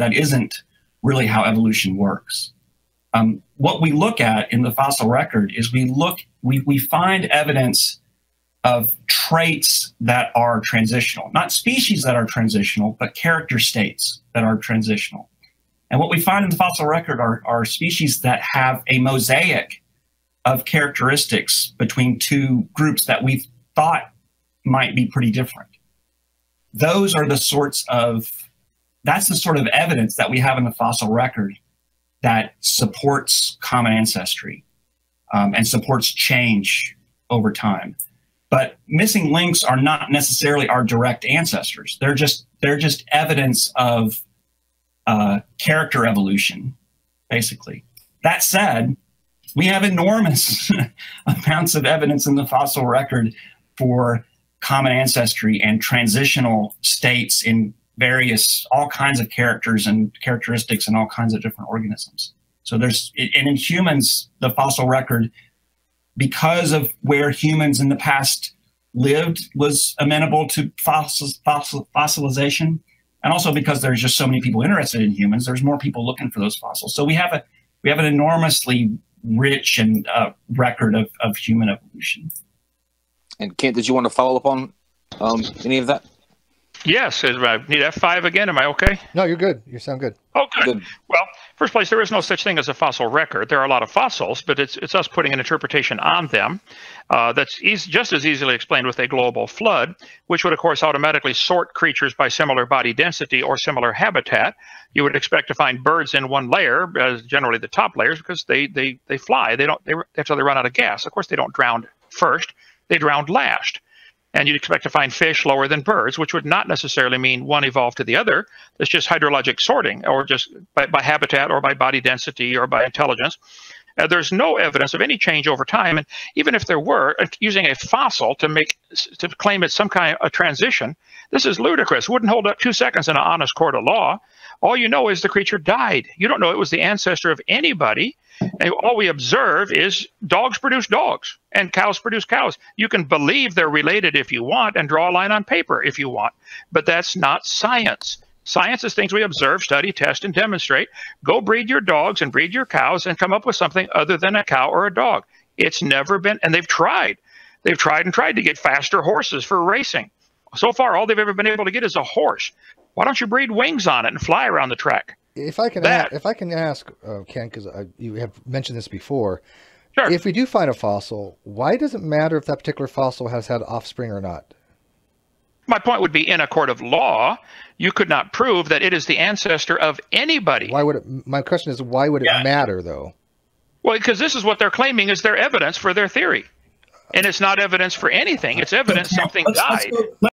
that isn't really how evolution works. What we look at in the fossil record is we find evidence of traits that are transitional, not species that are transitional, but character states that are transitional. And what we find in the fossil record are species that have a mosaic of characteristics between two groups that we thought might be pretty different. That's the sort of evidence that we have in the fossil record that supports common ancestry and supports change over time. But missing links are not necessarily our direct ancestors. They're just evidence of character evolution, basically. That said, we have enormous amounts of evidence in the fossil record for common ancestry and transitional states in all kinds of characters and characteristics in all kinds of different organisms. So and in humans, the fossil record, because of where humans in the past lived, was amenable to fossilization. And also because there's just so many people interested in humans, there's more people looking for those fossils. So we have an enormously rich and record of human evolution. And Kent, did you want to follow up on any of that? Yes. I need F5 again. Am I okay? No, you're good. You sound good. Oh, good. Well, first place, there is no such thing as a fossil record. There are a lot of fossils, but it's us putting an interpretation on them that's just as easily explained with a global flood, which would, of course, automatically sort creatures by similar body density or similar habitat. You would expect to find birds in one layer, generally the top layers, because they fly. That's how they run out of gas. Of course, they don't drown first. They drown last. And you'd expect to find fish lower than birds, which would not necessarily mean one evolved to the other. It's just hydrologic sorting, or just by habitat or by body density or by intelligence. There's no evidence of any change over time. And even if there were, using a fossil to claim it's some kind of a transition, this is ludicrous. Wouldn't hold up 2 seconds in an honest court of law. All you know is the creature died. You don't know it was the ancestor of anybody. And all we observe is dogs produce dogs and cows produce cows. You can believe they're related if you want and draw a line on paper if you want, but that's not science. Science is things we observe, study, test, and demonstrate. Go breed your dogs and breed your cows and come up with something other than a cow or a dog. It's never been, and they've tried. They've tried and tried to get faster horses for racing. So far, all they've ever been able to get is a horse. Why don't you breed wings on it and fly around the track? If I can ask, Ken, because you have mentioned this before, sure. If we do find a fossil, why does it matter if that particular fossil has had offspring or not? My point would be, in a court of law, you could not prove that it is the ancestor of anybody. Why would it? My question is, why would it matter, though? Well, because this is what they're claiming is their evidence for their theory. And it's not evidence for anything. It's evidence something died.